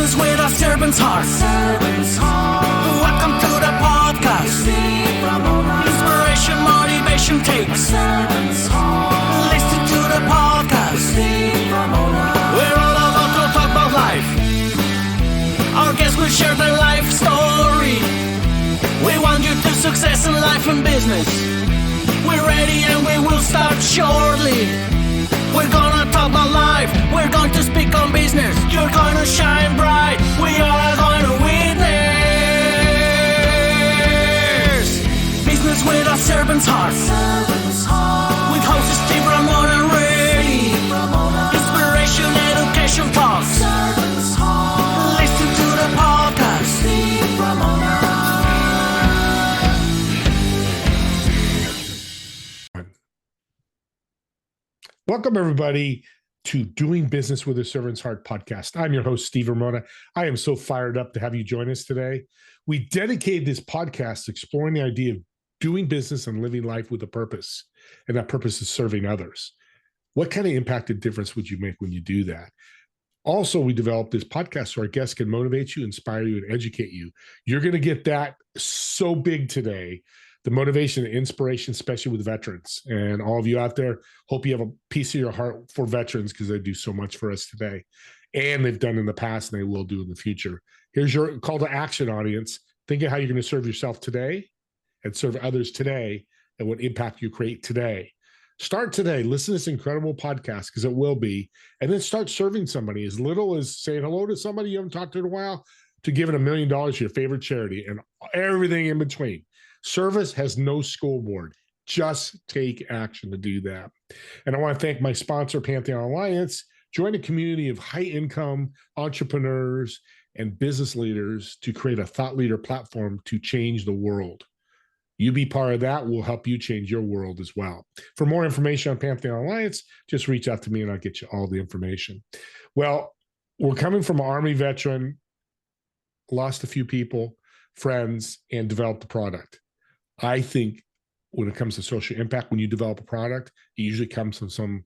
Business with a servant's heart. Welcome to the podcast. Inspiration, motivation takes. Listen to the podcast. We're all about to talk about life. Our guests will share their life story. We want you to success in life and business. We're ready and we will start shortly. We're gonna talk about life. We're going to speak on business. You're gonna shine bright. We are going to witness. Business with a servant's heart. With hosts Steve, Ramona, and Ray. Inspiration, education talks. Listen to the podcast. Steve, Ramona. Welcome, everybody, to Doing Business with a Servant's Heart podcast. I'm your host, Steve Ramona. I am so fired up to have you join us today. We dedicated this podcast to exploring the idea of doing business and living life with a purpose, and that purpose is serving others. What kind of impact and difference would you make when you do that? Also, we developed this podcast so our guests can motivate you, inspire you, and educate you. You're going to get that so big today. The motivation and inspiration, especially with veterans. And all of you out there, hope you have a piece of your heart for veterans because they do so much for us today. And they've done in the past and they will do in the future. Here's your call to action, audience. Think of how you're going to serve yourself today and serve others today and what impact you create today. Start today. Listen to this incredible podcast because it will be. And then start serving somebody as little as saying hello to somebody you haven't talked to in a while to giving $1 million to your favorite charity and everything in between. Service has no scoreboard. Just take action to do that. And I want to thank my sponsor, Pantheon Alliance. Join a community of high-income entrepreneurs and business leaders to create a thought leader platform to change the world. You be part of that. We'll help you change your world as well. For more information on Pantheon Alliance, just reach out to me and I'll get you all the information. Well, we're coming from an Army veteran, lost a few people, friends, and developed a product. I think when it comes to social impact, when you develop a product, it usually comes from some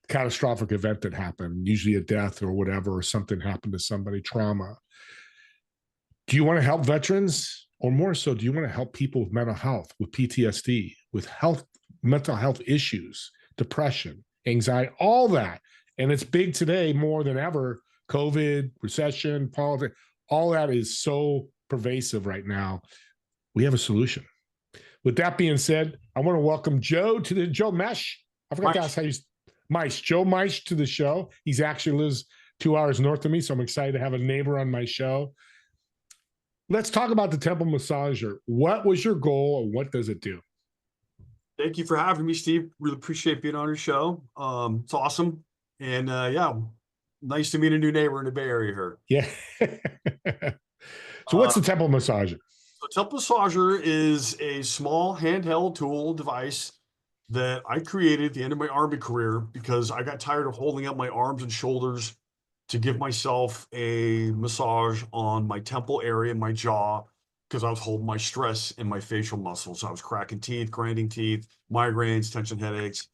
catastrophic event that happened, usually a death or whatever, or something happened to somebody, trauma. Do you want to help veterans? Or more so, do you want to help people with mental health, with PTSD, with mental health issues, depression, anxiety, all that? And it's big today more than ever. COVID, recession, politics, all that is so pervasive right now. We have a solution. With that being said, I want to welcome Joe Meisch. I forgot to ask how you Meisch. Joe Meisch to the show. He's actually lives 2 hours north of me, so I'm excited to have a neighbor on my show. Let's talk about the temple massager. What was your goal and what does it do? Thank you for having me, Steve. Really appreciate being on your show. It's awesome. And nice to meet a new neighbor in the Bay Area here. Yeah. So what's the temple massager? The temple massager is a small handheld tool device that I created at the end of my Army career because I got tired of holding up my arms and shoulders to give myself a massage on my temple area, my jaw, because I was holding my stress in my facial muscles. I was cracking teeth, grinding teeth, migraines, tension headaches.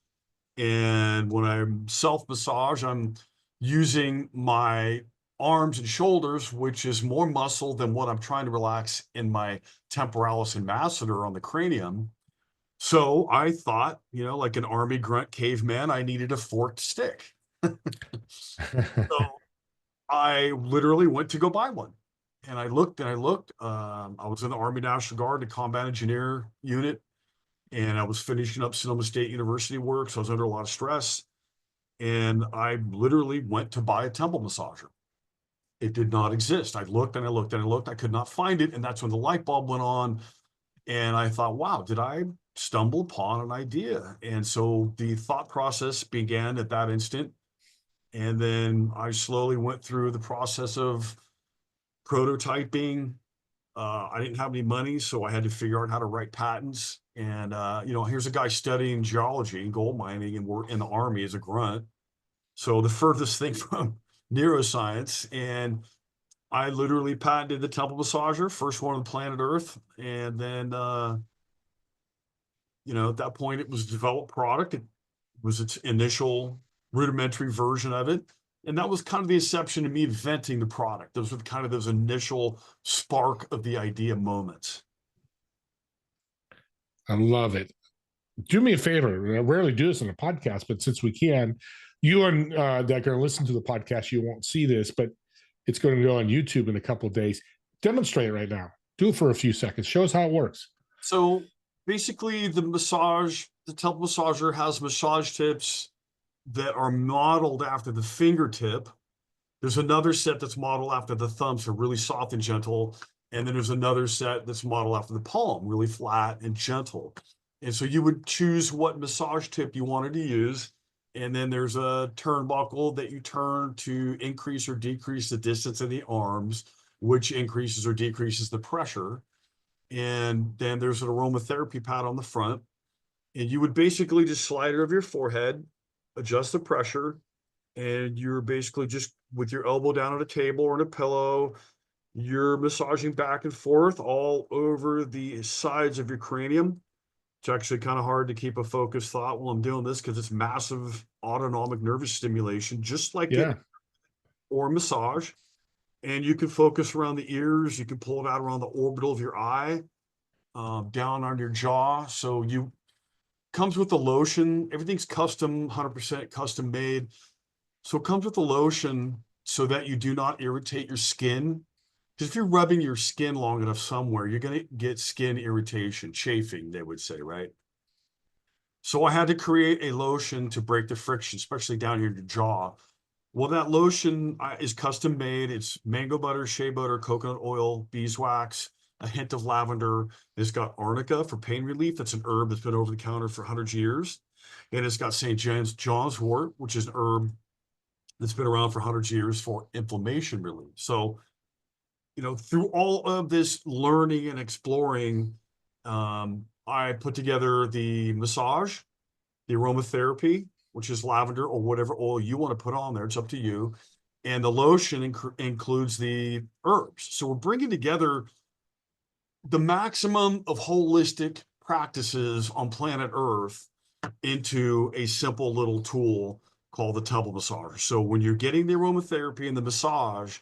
And when I self-massage, I'm using my arms and shoulders, which is more muscle than what I'm trying to relax in my temporalis and masseter on the cranium. So I thought, like an Army grunt caveman, I needed a forked stick. So I literally went to go buy one. And I looked. I was in the Army National Guard, the combat engineer unit, and I was finishing up Sonoma State University work. So I was under a lot of stress. And I literally went to buy a temple massager. It did not exist. I looked and I looked and I looked. I could not find it. And that's when the light bulb went on. And I thought, wow, did I stumble upon an idea? And so the thought process began at that instant. And then I slowly went through the process of prototyping. I didn't have any money, so I had to figure out how to write patents. And, here's a guy studying geology and gold mining, and we're in the Army as a grunt. So the furthest thing from neuroscience. And I literally patented the temple massager, first one on the planet Earth. And then, at that point, it was a developed product. It was its initial rudimentary version of it. And that was kind of the inception of me inventing the product. Those were kind of those initial spark of the idea moments. I love it. Do me a favor. I rarely do this on a podcast, but since we can, you and that are going to listen to the podcast, you won't see this, but it's going to go on YouTube in a couple of days. Demonstrate it right now. Do it for a few seconds. Show us how it works. So basically, the temple massager has massage tips that are modeled after the fingertip. There's another set that's modeled after the thumb, so really soft and gentle. And then there's another set that's modeled after the palm, really flat and gentle. And so you would choose what massage tip you wanted to use. And then there's a turnbuckle that you turn to increase or decrease the distance of the arms, which increases or decreases the pressure. And then there's an aromatherapy pad on the front. And you would basically just slide it over your forehead, adjust the pressure, and you're basically just with your elbow down on a table or on a pillow, you're massaging back and forth all over the sides of your cranium. It's actually kind of hard to keep a focused thought while I'm doing this because it's massive autonomic nervous stimulation, just like it or massage. And you can focus around the ears. You can pull it out around the orbital of your eye, down on your jaw. So you comes with the lotion. Everything's custom, 100% custom made. So it comes with a lotion so that you do not irritate your skin. Because if you're rubbing your skin long enough somewhere, you're going to get skin irritation, chafing, they would say, right? So I had to create a lotion to break the friction, especially down here in your jaw. Well, that lotion is custom made. It's mango butter, shea butter, coconut oil, beeswax, a hint of lavender. It's got arnica for pain relief. That's an herb that's been over the counter for hundreds of years. And it's got St. John's wort, which is an herb that's been around for hundreds of years for inflammation relief. So, through all of this learning and exploring, I put together the massage, the aromatherapy, which is lavender or whatever oil you want to put on there. It's up to you. And the lotion includes the herbs. So we're bringing together the maximum of holistic practices on planet Earth into a simple little tool called the temple massager. So when you're getting the aromatherapy and the massage,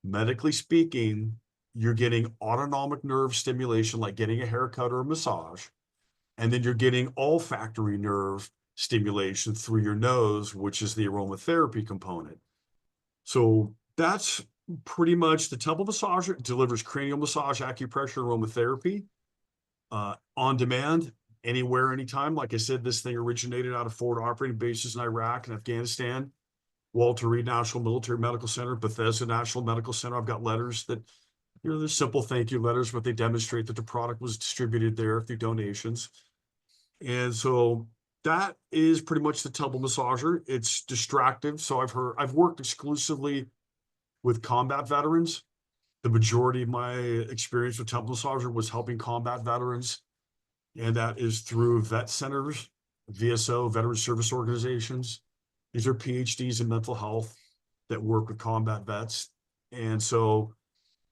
medically speaking, you're getting autonomic nerve stimulation, like getting a haircut or a massage. And then you're getting olfactory nerve stimulation through your nose, which is the aromatherapy component. So that's pretty much the temple massager. It delivers cranial massage, acupressure, aromatherapy on demand, anywhere, anytime. Like I said, this thing originated out of forward operating bases in Iraq and Afghanistan. Walter Reed National Military Medical Center, Bethesda National Medical Center. I've got letters that, they're simple thank you letters, but they demonstrate that the product was distributed there through donations. And so that is pretty much the temple massager. It's distractive. So I've worked exclusively with combat veterans. The majority of my experience with temple massager was helping combat veterans. And that is through vet centers, VSO, veteran service organizations. These are PhDs in mental health that work with combat vets. And so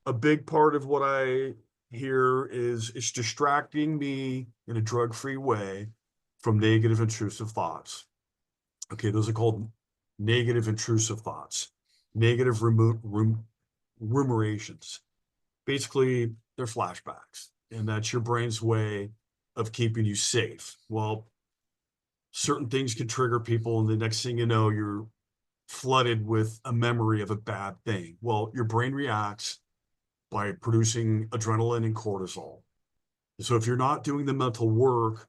a big part of what I hear is it's distracting me in a drug-free way from negative intrusive thoughts. Okay, those are called negative intrusive thoughts, negative ruminations. Basically, they're flashbacks, and that's your brain's way of keeping you safe. Well, certain things can trigger people, and the next thing you know, you're flooded with a memory of a bad thing. Well, your brain reacts by producing adrenaline and cortisol. So if you're not doing the mental work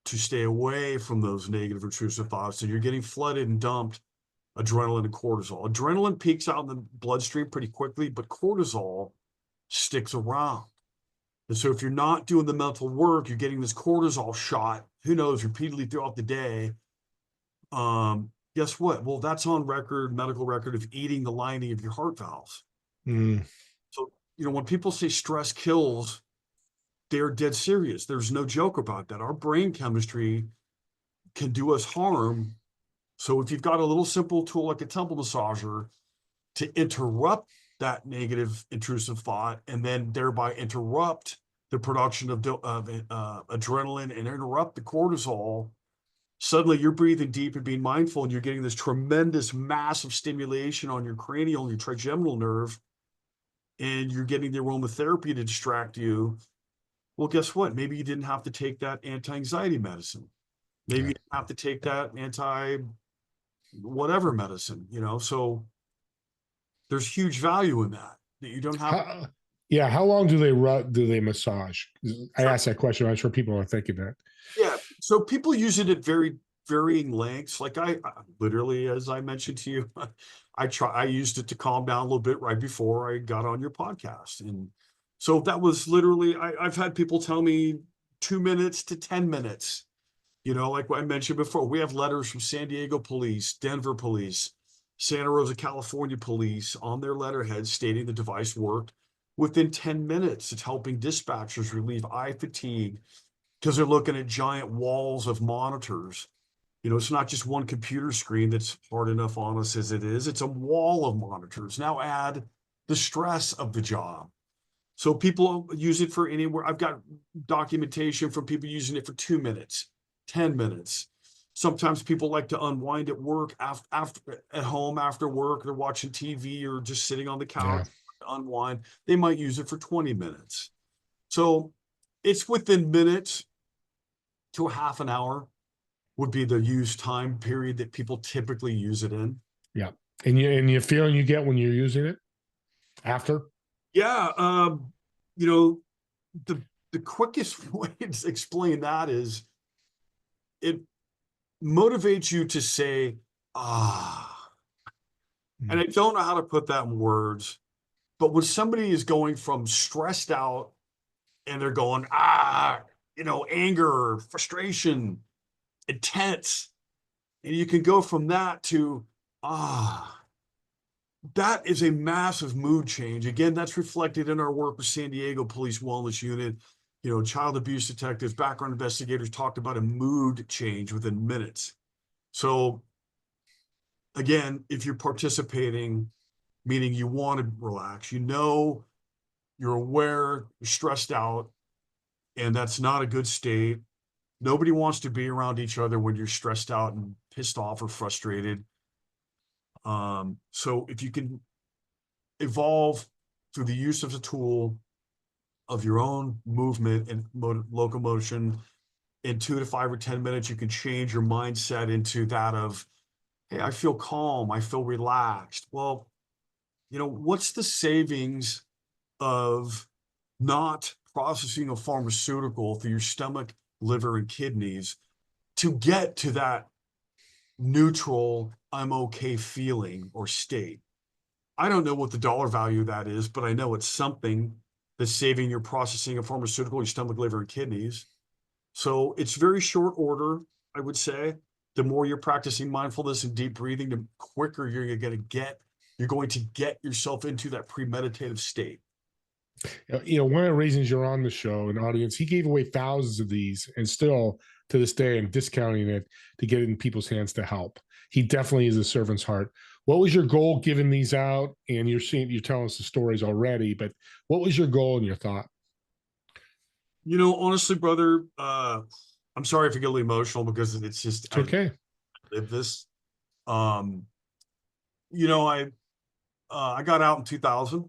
to stay away from those negative intrusive thoughts, then you're getting flooded and dumped adrenaline and cortisol. Adrenaline peaks out in the bloodstream pretty quickly, but cortisol sticks around. And so if you're not doing the mental work, you're getting this cortisol shot, who knows, repeatedly throughout the day. Guess what? Well, that's on record, medical record, of eating the lining of your heart valves. So, when people say stress kills, they're dead serious. There's no joke about that. Our brain chemistry can do us harm. So if you've got a little simple tool like a temple massager to interrupt that negative intrusive thought and then thereby interrupt the production of adrenaline and interrupt the cortisol, Suddenly you're breathing deep and being mindful, and you're getting this tremendous, massive stimulation on your cranial and your trigeminal nerve, and you're getting the aromatherapy to distract you. Well, guess what? Maybe you didn't have to take that anti-anxiety medicine. Maybe Yeah. you didn't have to take that whatever medicine, so there's huge value in that you don't have. Yeah, how long do they massage? I asked that question. I'm sure people are thinking that. Yeah, so people use it at very varying lengths. Like I literally, as I mentioned to you, I used it to calm down a little bit right before I got on your podcast. And so that was literally, I've had people tell me 2 minutes to 10 minutes. Like what I mentioned before, we have letters from San Diego police, Denver police, Santa Rosa, California police on their letterhead stating the device worked within 10 minutes. It's helping dispatchers relieve eye fatigue because they're looking at giant walls of monitors. It's not just one computer screen that's hard enough on us as it is. It's a wall of monitors. Now add the stress of the job. So people use it for anywhere. I've got documentation from people using it for 2 minutes, 10 minutes. Sometimes people like to unwind at work, after at home after work. They're watching TV or just sitting on the Yeah. couch, unwind. They might use it for 20 minutes. So it's within minutes to a half an hour would be the use time period that people typically use it in. Yeah. And you feeling you get when you're using it after? Yeah. The quickest way to explain that is it motivates you to say, ah. And I don't know how to put that in words, but when somebody is going from stressed out and they're going, anger, frustration, intense, and you can go from that to, that is a massive mood change. Again, that's reflected in our work with San Diego Police Wellness Unit. Child abuse detectives, background investigators talked about a mood change within minutes. So again, if you're participating, meaning you want to relax, you're aware, you're stressed out, and that's not a good state. Nobody wants to be around each other when you're stressed out and pissed off or frustrated. So if you can evolve through the use of a tool of your own movement and locomotion in 2 to 5 or 10 minutes, you can change your mindset into that of, hey, I feel calm, I feel relaxed. Well, what's the savings of not processing a pharmaceutical through your stomach, liver, and kidneys to get to that neutral, I'm okay feeling or state? I don't know what the dollar value of that is, but I know it's something that's saving your processing of pharmaceutical, your stomach, liver, and kidneys. So it's very short order, I would say. The more you're practicing mindfulness and deep breathing, the quicker you're going to get yourself into that premeditative state. One of the reasons you're on the show and audience, he gave away thousands of these, and still to this day, I'm discounting it to get it in people's hands to help. He definitely is a servant's heart. What was your goal giving these out? And you're telling us the stories already, but what was your goal and your thought? Honestly, brother, I'm sorry if I get a little emotional because it's just, It's okay. I live this. I got out in 2000.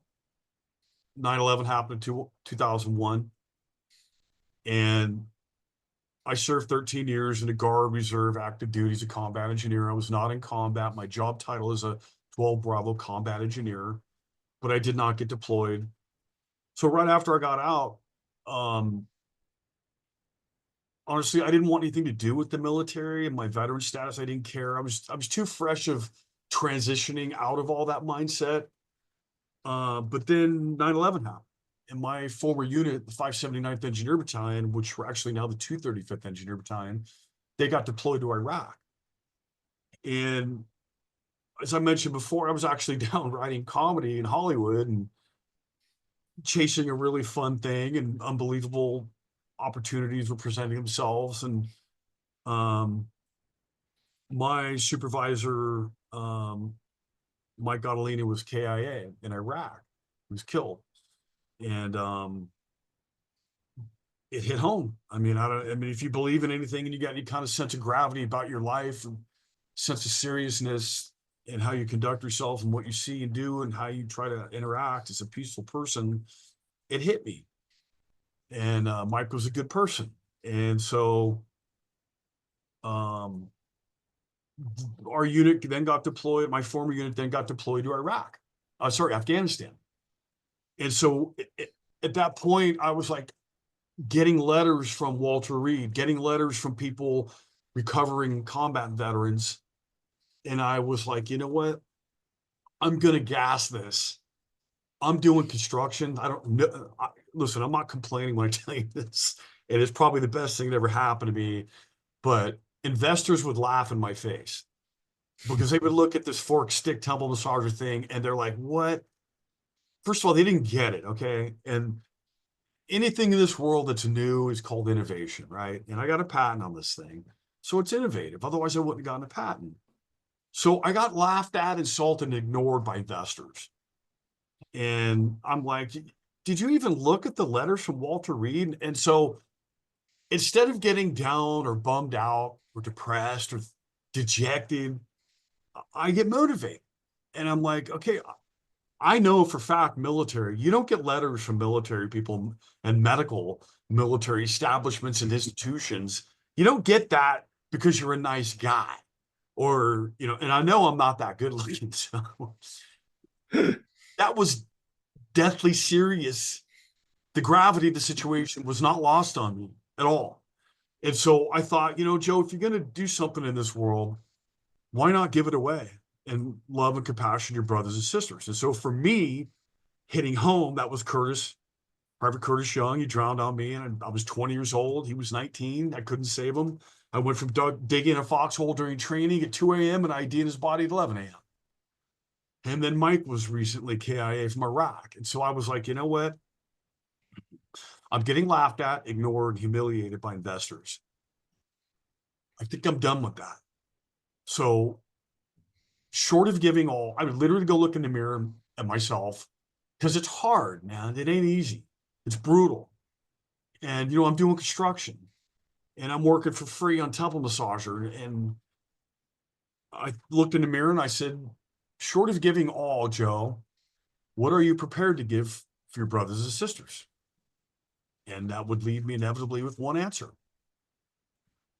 9/11 happened in 2001. And I served 13 years in the Guard Reserve active duty as a combat engineer. I was not in combat. My job title is a 12 Bravo combat engineer, but I did not get deployed. So right after I got out, honestly, I didn't want anything to do with the military and my veteran status. I didn't care. I was too fresh of transitioning out of all that mindset. But then 9/11 happened. And my former unit, the 579th Engineer Battalion, which were actually now the 235th Engineer Battalion, they got deployed to Iraq. And as I mentioned before, I was actually down writing comedy in Hollywood and chasing a really fun thing, and unbelievable opportunities were presenting themselves. And my supervisor, Mike Godolini, was KIA in Iraq. He was killed. And it hit home. I mean, I mean, if you believe in anything and you got any kind of sense of gravity about your life and sense of seriousness and how you conduct yourself and what you see and do and how you try to interact as a peaceful person, it hit me. And Mike was a good person. And so our unit then got deployed. My former unit then got deployed to Iraq. Afghanistan. And so at that point, I was like getting letters from Walter Reed, getting letters from people recovering combat veterans. And I was like, you know what? I'm going to gas this. I'm doing construction. I don't know. Listen, I'm not complaining when I tell you this. And it's probably the best thing that ever happened to me. But investors would laugh in my face because they would look at this fork stick temple massager thing and they're like, what? First of all, they didn't get it. Okay. And anything in this world that's new is called innovation, right? And I got a patent on this thing. So it's innovative. Otherwise, I wouldn't have gotten a patent. So I got laughed at, insulted, and ignored by investors. And I'm like, did you even look at the letters from Walter Reed? And so instead of getting down or bummed out or depressed or dejected, I get motivated. And I'm like, okay, I know for fact military, you don't get letters from military people and medical military establishments and institutions. You don't get that because you're a nice guy or, you know, and I know I'm not that good looking. So that was deathly serious. The gravity of the situation was not lost on me at all. And so I thought, you know, Joe, if you're going to do something in this world, why not give it away and love and compassion your brothers and sisters? And so for me, hitting home, that was Curtis, Private Curtis Young. He drowned on me, and I was 20 years old. He was 19. I couldn't save him. I went from digging a foxhole during training at 2 a.m. and ID in his body at 11 a.m. And then Mike was recently KIA from Iraq. And so I was like, you know what? I'm getting laughed at, ignored, humiliated by investors. I think I'm done with that. So short of giving all, I would literally go look in the mirror at myself because it's hard, man. It ain't easy. It's brutal. And, you know, I'm doing construction and I'm working for free on temple massager. And I looked in the mirror and I said, short of giving all, Joe, what are you prepared to give for your brothers and sisters? And that would leave me inevitably with one answer.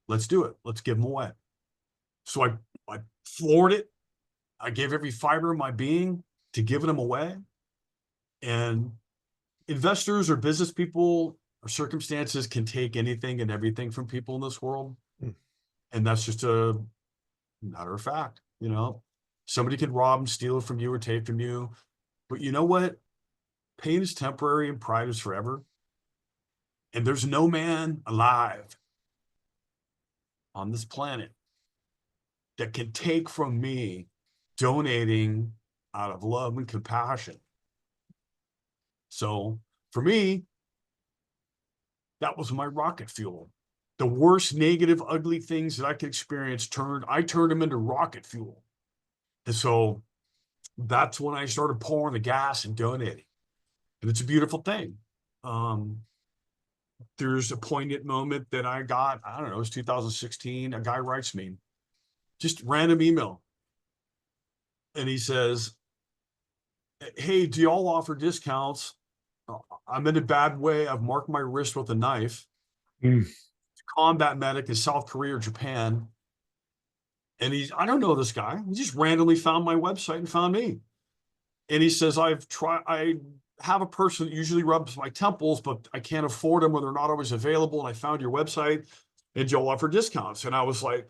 Let's do it. Let's give them away. So I floored it. I gave every fiber of my being to giving them away. And investors or business people or circumstances can take anything and everything from people in this world. And that's just a matter of fact. You know, somebody can rob and steal from you or take from you. But you know what? Pain is temporary and pride is forever. And there's no man alive on this planet that can take from me donating out of love and compassion. So for me, that was my rocket fuel. The worst negative, ugly things that I could experience, I turned them into rocket fuel. And so that's when I started pouring the gas and donating. And it's a beautiful thing. There's a poignant moment that I got, I don't know, it was 2016. A guy writes me, just random email. And he says, hey, do y'all offer discounts? I'm in a bad way. I've marked my wrist with a knife. Combat medic in South Korea or Japan. And I don't know this guy. He just randomly found my website and found me. And he says, I have a person that usually rubs my temples, but I can't afford them or they're not always available. And I found your website and you'll offer discounts. And I was like,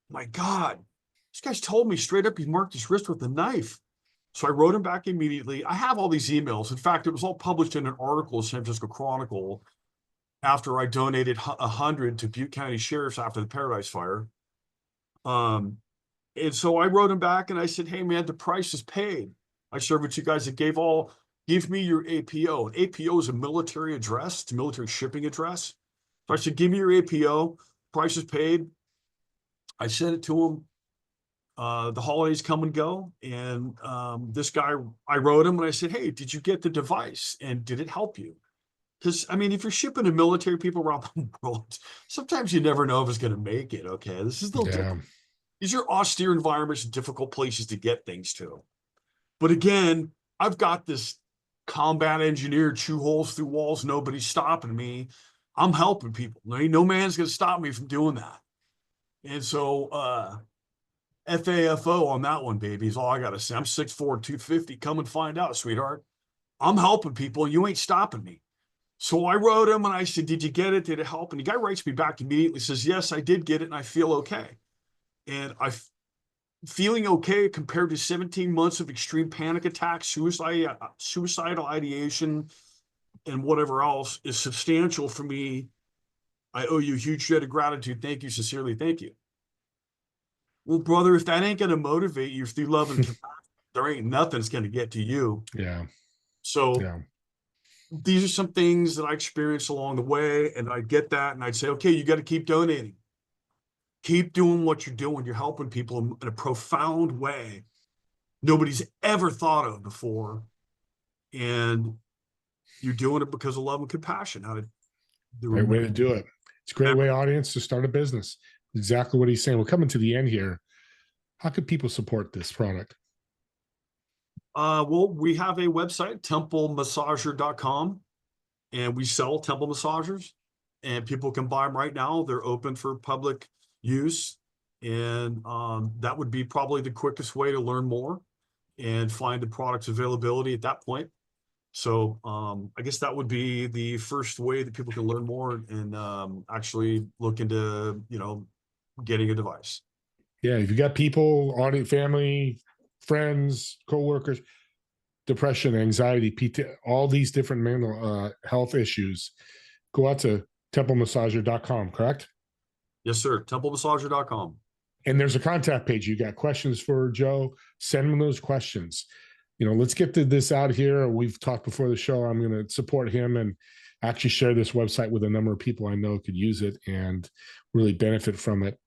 my God, this guy's told me straight up he marked his wrist with a knife. So I wrote him back immediately. I have all these emails. In fact, it was all published in an article in San Francisco Chronicle after I donated 100 to Butte County Sheriff's after the Paradise Fire. And so I wrote him back and I said, hey, man, the price is paid. I serve with you guys that give me your APO. An APO is a military address. It's a military shipping address. So I said, give me your APO. Price is paid. I sent it to him. The holidays come and go. And this guy, I wrote him and I said, hey, did you get the device? And did it help you? Because, I mean, if you're shipping to military people around the world, sometimes you never know if it's going to make it. Okay. This is a little Yeah. different. These are austere environments and difficult places to get things to. But again, I've got this combat engineer, chew holes through walls. Nobody's stopping me. I'm helping people. No man's going to stop me from doing that. And so, FAFO on that one, baby, is all I got to say. I'm 6'4", 250. Come and find out, sweetheart. I'm helping people. You ain't stopping me. So I wrote him and I said, did you get it? Did it help? And the guy writes me back immediately, says, yes, I did get it and I feel okay. And feeling okay compared to 17 months of extreme panic attacks, suicidal ideation, and whatever else is substantial for me. I owe you a huge debt of gratitude. Thank you. Sincerely. Thank you. Well, brother, if that ain't going to motivate you through love and compassion, there ain't nothing that's going to get to you. Yeah. So Yeah. these are some things that I experienced along the way, and I'd get that, and I'd say, okay, you got to keep donating. Keep doing what you're doing. You're helping people in a profound way nobody's ever thought of before, and you're doing it because of love and compassion. Great way to do it. It's a great way, audience, to start a business. Exactly what he's saying. We're coming to the end here. How could people support this product? Well, we have a website, templemassager.com, and we sell temple massagers, and people can buy them right now. They're open for public use, and that would be probably the quickest way to learn more and find the product's availability at that point. So I guess that would be the first way that people can learn more and actually look into, getting a device. Yeah, if you got people, audience, family, friends, coworkers, depression, anxiety, PT, all these different mental health issues, go out to templemassager.com, correct? Yes, sir. Templemassager.com. And there's a contact page. You got questions for Joe, send him those questions. Let's get this out here. We've talked before the show. I'm going to support him and actually share this website with a number of people I know could use it and really benefit from it.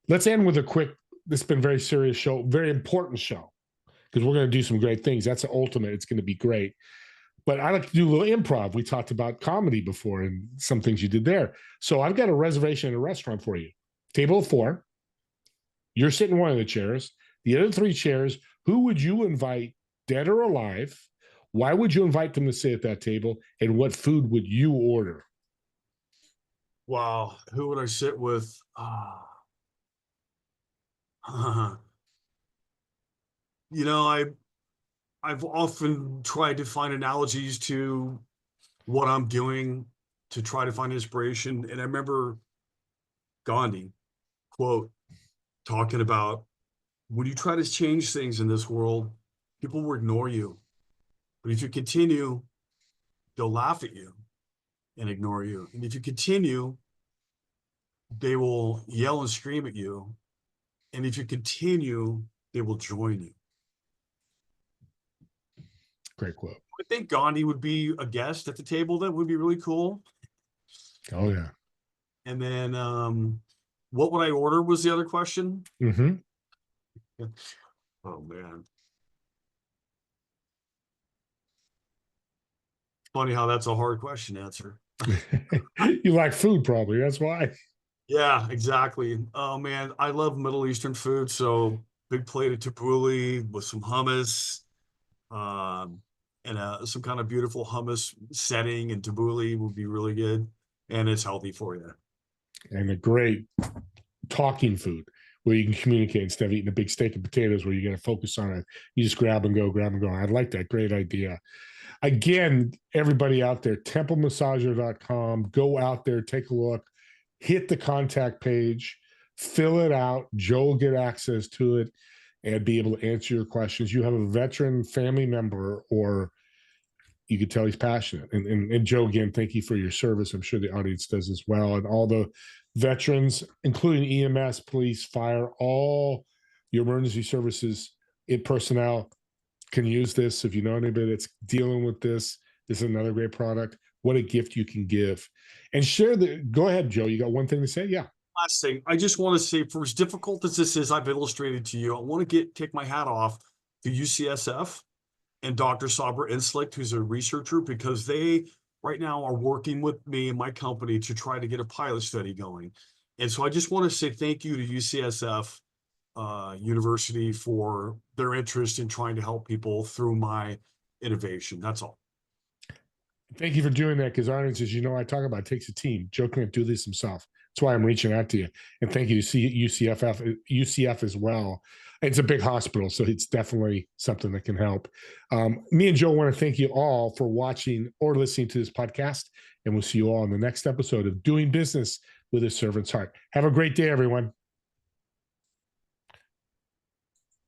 Let's end with a quick, this has been a very serious show, very important show, because we're going to do some great things. That's the ultimate. It's going to be great. But I like to do a little improv. We talked about comedy before and some things you did there. So I've got a reservation in a restaurant for you. Table of 4. You're sitting in one of the chairs. The other 3 chairs, who would you invite, dead or alive? Why would you invite them to sit at that table? And what food would you order? Wow. Who would I sit with? I've often tried to find analogies to what I'm doing to try to find inspiration. And I remember Gandhi, quote, talking about, when you try to change things in this world, people will ignore you. But if you continue, they'll laugh at you and ignore you. And if you continue, they will yell and scream at you. And if you continue, they will join you. Great quote. I think Gandhi would be a guest at the table. That would be really cool. Oh, yeah. And then what would I order was the other question. Mm-hmm. Oh, man. Funny how that's a hard question to answer. You like food, probably. That's why. Yeah, exactly. Oh, man. I love Middle Eastern food. So big plate of tabbouleh with some hummus and some kind of beautiful hummus setting, and tabbouleh would be really good. And it's healthy for you. And a great talking food where you can communicate instead of eating a big steak and potatoes where you got to focus on it. You just grab and go. I like that. Great idea. Again, everybody out there, templemassager.com. Go out there, take a look, hit the contact page, fill it out. Joe will get access to it and be able to answer your questions. You have a veteran family member, or you could tell he's passionate. And Joe, again, thank you for your service. I'm sure the audience does as well. And all the veterans, including EMS, police, fire, all your emergency services personnel can use this. If you know anybody that's dealing with this, this is another great product. What a gift you can give. And share go ahead, Joe. You got one thing to say? Yeah. Last thing, I just want to say, for as difficult as this is, I've illustrated to you, I want to take my hat off to UCSF and Dr. Sabra Inslicht, who's a researcher, because they right now are working with me and my company to try to get a pilot study going. And so I just want to say thank you to UCSF University for their interest in trying to help people through my innovation. That's all. Thank you for doing that, because Arnold, as you know, I talk about it takes a team. Joe can't do this himself. That's why I'm reaching out to you. And thank you to UCF as well. It's a big hospital, so it's definitely something that can help. Me and Joe want to thank you all for watching or listening to this podcast, and we'll see you all in the next episode of Doing Business with a Servant's Heart. Have a great day, everyone.